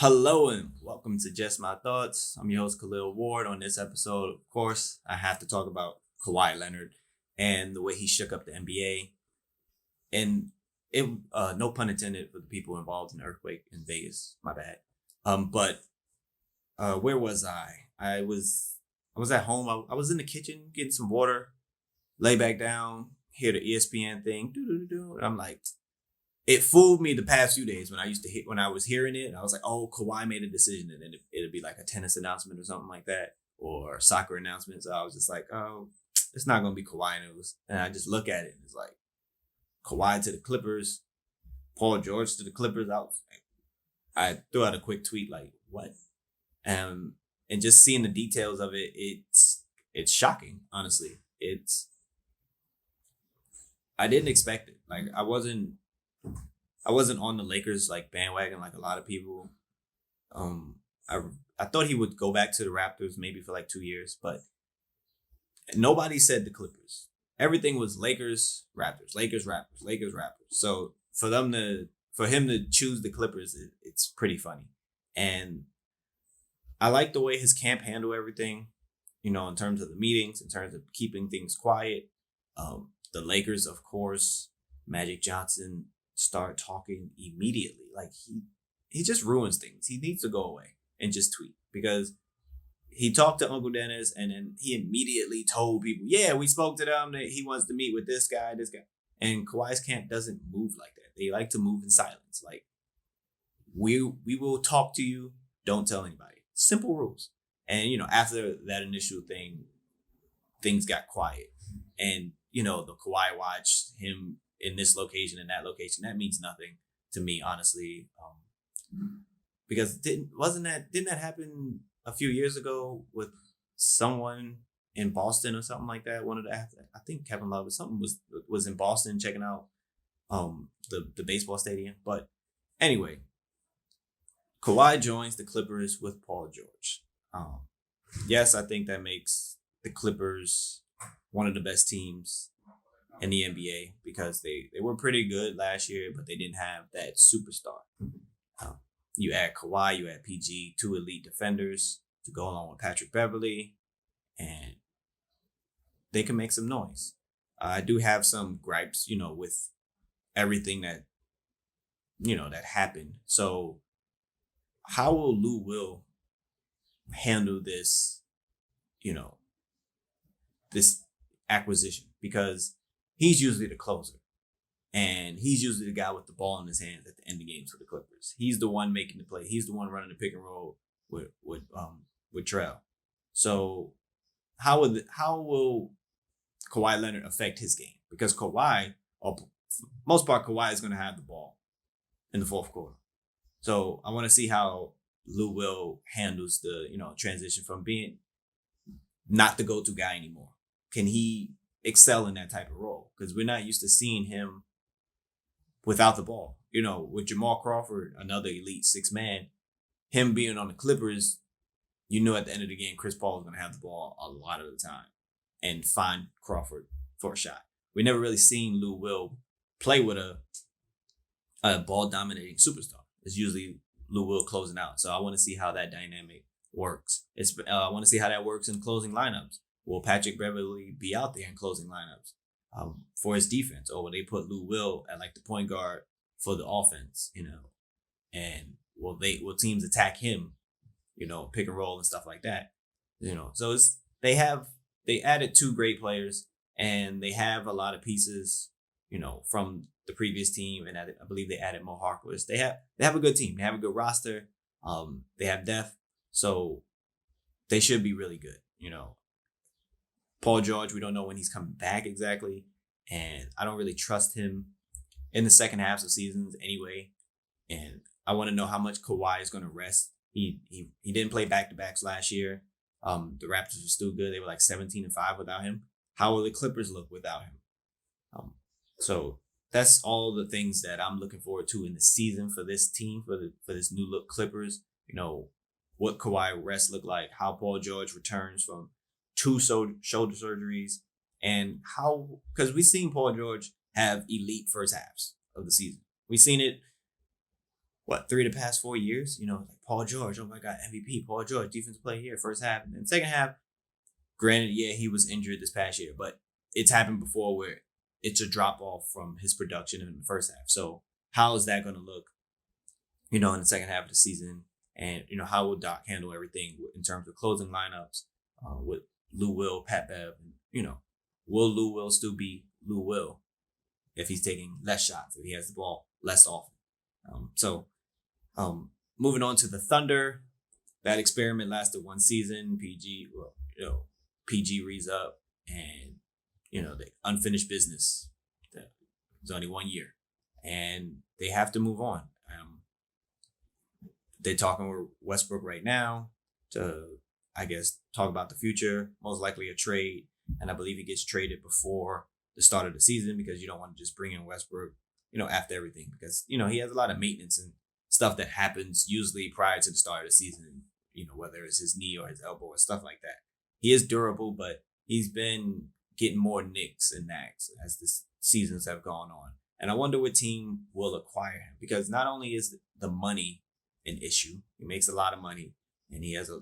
Hello and welcome to Just My Thoughts. I'm your host Khaleel Ward. On this episode, of course, I have to talk about Kawhi Leonard and the way he shook up the NBA. And it, no pun intended for the people involved in the earthquake in Vegas. My bad. But where was I? I was at home. I was in the kitchen getting some water. Lay back down, hear the ESPN thing. And I'm like, it fooled me the past few days when I used to hit when I was hearing it. I was like, oh, Kawhi made a decision, and then it'd be like a tennis announcement or something like that, or soccer announcement. So I was just like, oh, it's not gonna be Kawhi news. And I just look at it and it's like Kawhi to the Clippers, Paul George to the Clippers. I threw out a quick tweet like, what? And just seeing the details of it, it's shocking. Honestly, I didn't expect it. Like I wasn't on the Lakers like bandwagon like a lot of people. Um, I I thought he would go back to the Raptors maybe for like 2 years, but nobody said the Clippers. Everything was Lakers, Raptors, Lakers, Raptors, Lakers, Raptors. So for him to choose the Clippers, it's pretty funny, and I like the way his camp handled everything. In terms of the meetings, in terms of keeping things quiet. The Lakers, of course, Magic Johnson start talking immediately. Like he just ruins things. He needs to go away and just tweet because he talked to Uncle Dennis and then he immediately told people, yeah, we spoke to them that he wants to meet with this guy, this guy. And Kawhi's camp doesn't move like that. They like to move in silence. Like we will talk to you, don't tell anybody. Simple rules. And after that initial thing, things got quiet. And the Kawhi watch, him in this location and that location, that means nothing to me, honestly. Because didn't that happen a few years ago with someone in Boston or something like that? One of the I think Kevin Love or something was in Boston checking out the baseball stadium. But anyway, Kawhi joins the Clippers with Paul George. Yes, I think that makes the Clippers one of the best teams in the NBA because they were pretty good last year, but they didn't have that superstar. You add Kawhi, you add PG, two elite defenders to go along with Patrick Beverly, and they can make some noise. I do have some gripes, with everything that happened. So how will Lou Will handle this, you know, this acquisition? Because he's usually the closer. And he's usually the guy with the ball in his hands at the end of games for the Clippers. He's the one making the play. He's the one running the pick and roll with Trell. So how will Kawhi Leonard affect his game? Because Kawhi, or for the most part, Kawhi is going to have the ball in the fourth quarter. So I want to see how Lou Will handles the transition from being not the go-to guy anymore. Can he excel in that type of role? Because we're not used to seeing him without the ball. With Jamal Crawford, another elite six man, him being on the Clippers, at the end of the game, Chris Paul is going to have the ball a lot of the time and find Crawford for a shot. We never really seen Lou Will play with a ball dominating superstar. It's usually Lou Will closing out. So I want to see how that dynamic works. I want to see how that works in closing lineups. Will Patrick Beverly be out there in closing lineups for his defense, or will they put Lou Will at like the point guard for the offense? And will teams attack him? Pick and roll and stuff like that. So they added two great players and they have a lot of pieces. From the previous team, and I believe they added Mo Harkless. They have a good team. They have a good roster. They have depth, so they should be really good. Paul George, we don't know when he's coming back exactly, and I don't really trust him in the second halves of seasons anyway. And I want to know how much Kawhi is going to rest. He didn't play back-to-backs last year. The Raptors were still good. They were like 17-5 without him. How will the Clippers look without him? So that's all the things that I'm looking forward to in the season for this team, for this new look Clippers. What Kawhi rest look like, how Paul George returns from two shoulder surgeries, and how, because we've seen Paul George have elite first halves of the season. We've seen it. 3 of the past 4 years. Like Paul George, oh my God, MVP, Paul George, defensive player here, first half. And then second half, granted, yeah, he was injured this past year, but it's happened before where it's a drop off from his production in the first half. So how is that going to look, in the second half of the season? And, how will Doc handle everything in terms of closing lineups with Lou Will, Pat Bev? Will Lou Will still be Lou Will if he's taking less shots, if he has the ball less often? Moving on to the Thunder, that experiment lasted one season. PG reads up, and the unfinished business. It's only 1 year, and they have to move on. They're talking with Westbrook right now to, I guess, talk about the future. Most likely a trade, and I believe he gets traded before the start of the season because you don't want to just bring in Westbrook, after everything, because he has a lot of maintenance and stuff that happens usually prior to the start of the season. Whether it's his knee or his elbow or stuff like that. He is durable, but he's been getting more nicks and knacks as the seasons have gone on. And I wonder what team will acquire him, because not only is the money an issue, he makes a lot of money and he has a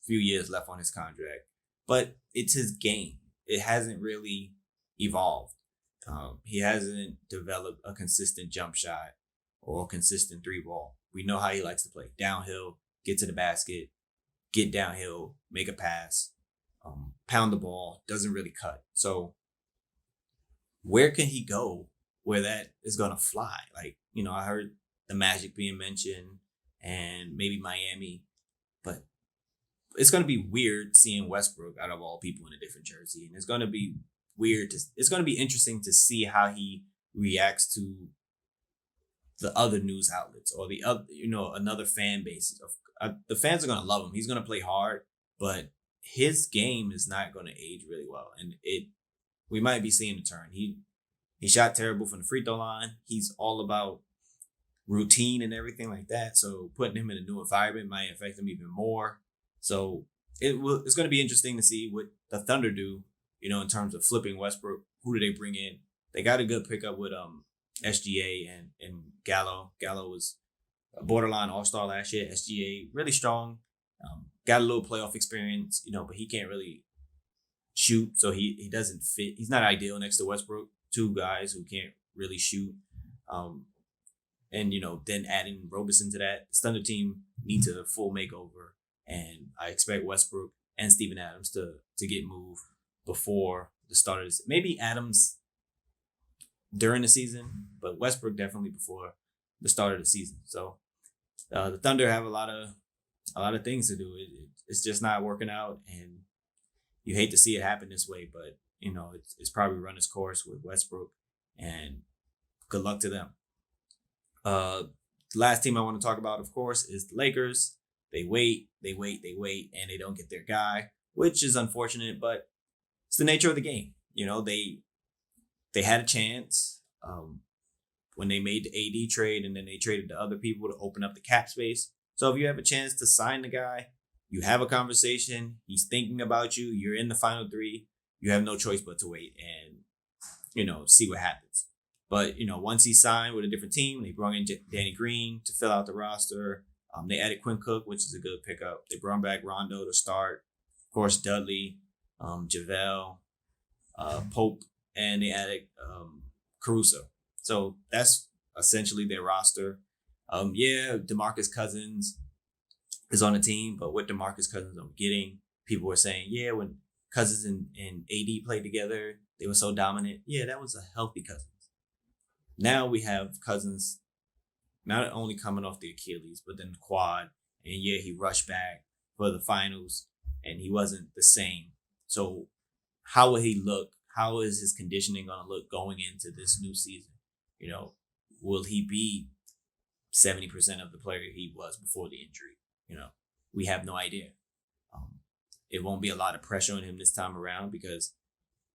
few years left on his contract, but it's his game. It hasn't really evolved. He hasn't developed a consistent jump shot or a consistent three ball. We know how he likes to play downhill, get to the basket, get downhill, make a pass, pound the ball, doesn't really cut. So where can he go where that is going to fly? Like, I heard the Magic being mentioned and maybe Miami, but it's going to be weird seeing Westbrook out of all people in a different jersey. And it's going to be it's going to be interesting to see how he reacts to the other news outlets or the other, another fan base. The fans are going to love him. He's going to play hard, but his game is not going to age really well. And we might be seeing a turn. He shot terrible from the free throw line. He's all about routine and everything like that. So putting him in a new environment might affect him even more. So it's going to be interesting to see what the Thunder do, in terms of flipping Westbrook. Who do they bring in? They got a good pickup with SGA and Gallo. Gallo was a borderline all-star last year. SGA, really strong. Got a little playoff experience, but he can't really shoot. So he doesn't fit. He's not ideal next to Westbrook. Two guys who can't really shoot. And, then adding Robeson to that, the Thunder team needs a full makeover. And I expect Westbrook and Steven Adams to get moved before the start of this. Maybe Adams during the season, but Westbrook definitely before the start of the season. So the Thunder have a lot of things to do. It's just not working out, and you hate to see it happen this way, but it's probably run its course with Westbrook, and good luck to them. The last team I want to talk about, of course, is the Lakers. They wait, and they don't get their guy, which is unfortunate, but it's the nature of the game. They had a chance when they made the AD trade, and then they traded to other people to open up the cap space. So if you have a chance to sign the guy, you have a conversation, he's thinking about you, you're in the final three, you have no choice but to wait and, see what happens. But, once he signed with a different team, they brought in Danny Green to fill out the roster. They added Quinn Cook, which is a good pickup. They brought back Rondo to start. Of course, Dudley, JaVale, Pope, and they added Caruso. So that's essentially their roster. DeMarcus Cousins is on the team, but what DeMarcus Cousins I'm getting, people were saying, when Cousins and AD played together, they were so dominant. Yeah, that was a healthy Cousins. Now we have Cousins not only coming off the Achilles, but then the quad. And he rushed back for the finals, and he wasn't the same. So how will he look? How is his conditioning going to look going into this new season? Will he be 70% of the player he was before the injury? We have no idea. It won't be a lot of pressure on him this time around, because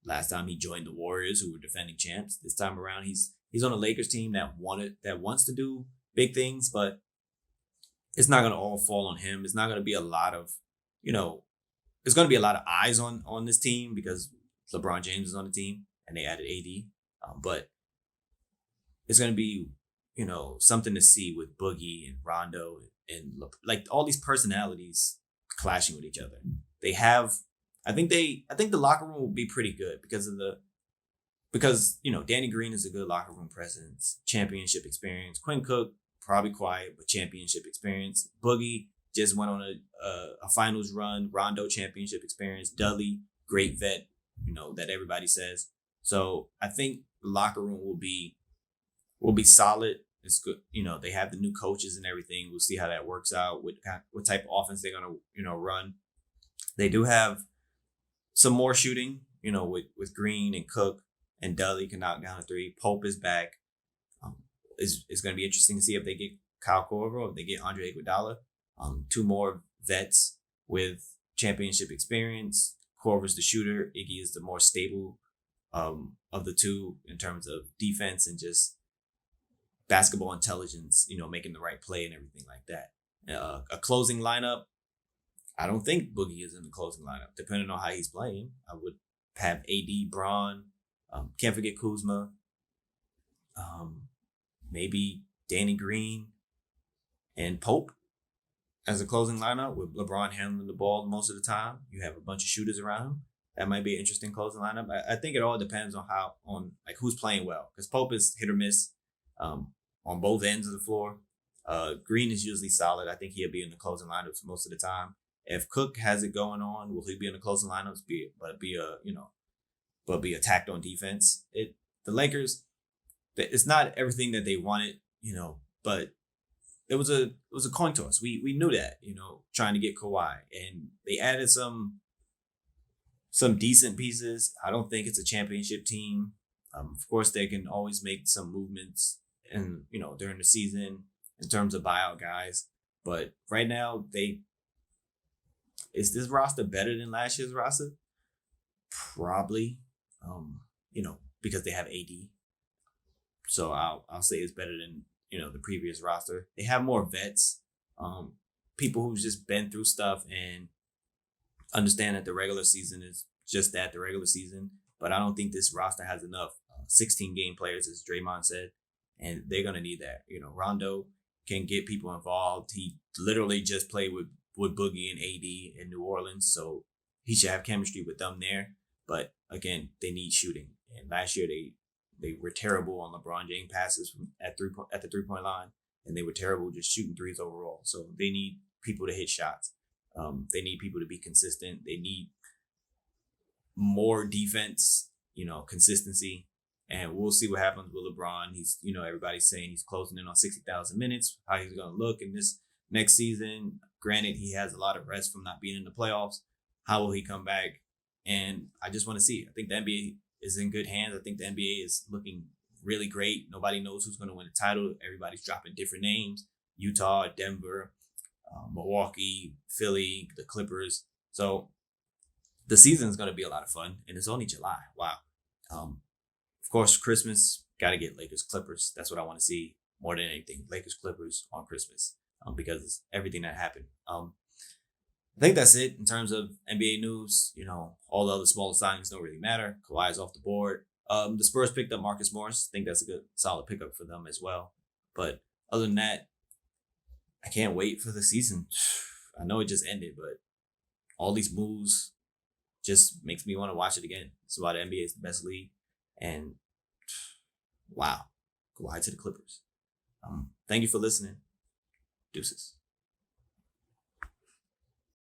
last time he joined the Warriors, who were defending champs. This time around, he's on a Lakers team that wants to do big things, but it's not going to all fall on him. It's not going to be a lot of, there's going to be a lot of eyes on this team because LeBron James is on the team and they added AD. But it's going to be something to see with Boogie and Rondo and like all these personalities clashing with each other. They have, I think the locker room will be pretty good because Danny Green is a good locker room presence, championship experience. Quinn Cook probably quiet but championship experience. Boogie just went on a finals run. Rondo championship experience. Dudley great vet, that everybody says. So I think the locker room will be solid. It's good. They have the new coaches and everything. We'll see how that works out. What type of offense they're gonna run. They do have some more shooting. With Green and Cook and Dudley can knock down a three. Pope is back. It's going to be interesting to see if they get Kyle Korver or if they get Andre Iguodala. Two more vets with championship experience. Korver's the shooter. Iggy is the more stable of the two in terms of defense and just basketball intelligence, making the right play and everything like that. A closing lineup, I don't think Boogie is in the closing lineup. Depending on how he's playing, I would have AD, Braun, can't forget Kuzma, maybe Danny Green and Pope as a closing lineup with LeBron handling the ball most of the time. You have a bunch of shooters around him. That might be an interesting closing lineup. I think it all depends on who's playing well, because Pope is hit or miss on both ends of the floor. Green is usually solid. I think he'll be in the closing lineups most of the time. If Cook has it going on, will he be in the closing lineups? But be attacked on defense. The Lakers, it's not everything that they wanted, but it was a coin toss. We knew that, trying to get Kawhi, and they added some decent pieces. I don't think it's a championship team. Of course, they can always make some movements and during the season in terms of buyout guys, but right now is this roster better than last year's roster? Probably, because they have AD. So I'll say it's better than the previous roster. They have more vets, people who've just been through stuff and understand that the regular season is just that, the regular season. But I don't think this roster has enough 16 game players, as Draymond said, and they're gonna need that. Rondo can get people involved. He literally just played with Boogie and AD in New Orleans, so he should have chemistry with them there. But again, they need shooting. And last year they were terrible on LeBron James passes at the 3-point line, and they were terrible just shooting threes overall. So they need people to hit shots. They need people to be consistent. They need more defense, consistency. And we'll see what happens with LeBron. He's, everybody's saying he's closing in on 60,000 minutes, how he's going to look in this next season. Granted, he has a lot of rest from not being in the playoffs. How will he come back? And I just want to see. I think the NBA is in good hands. I think the NBA is looking really great. Nobody knows who's going to win the title. Everybody's dropping different names. Utah, Denver, Milwaukee, Philly, the Clippers. So the season is going to be a lot of fun. And it's only July. Wow. Of course, Christmas, got to get Lakers Clippers. That's what I want to see more than anything. Lakers Clippers on Christmas, because everything that happened. I think that's it in terms of NBA news. All the other smaller signings don't really matter. Kawhi is off the board. The Spurs picked up Marcus Morris. I think that's a good, solid pickup for them as well. But other than that, I can't wait for the season. I know it just ended, but all these moves just makes me want to watch it again. That's why the NBA is the best league. And wow, Kawhi to the Clippers. Thank you for listening. Deuces.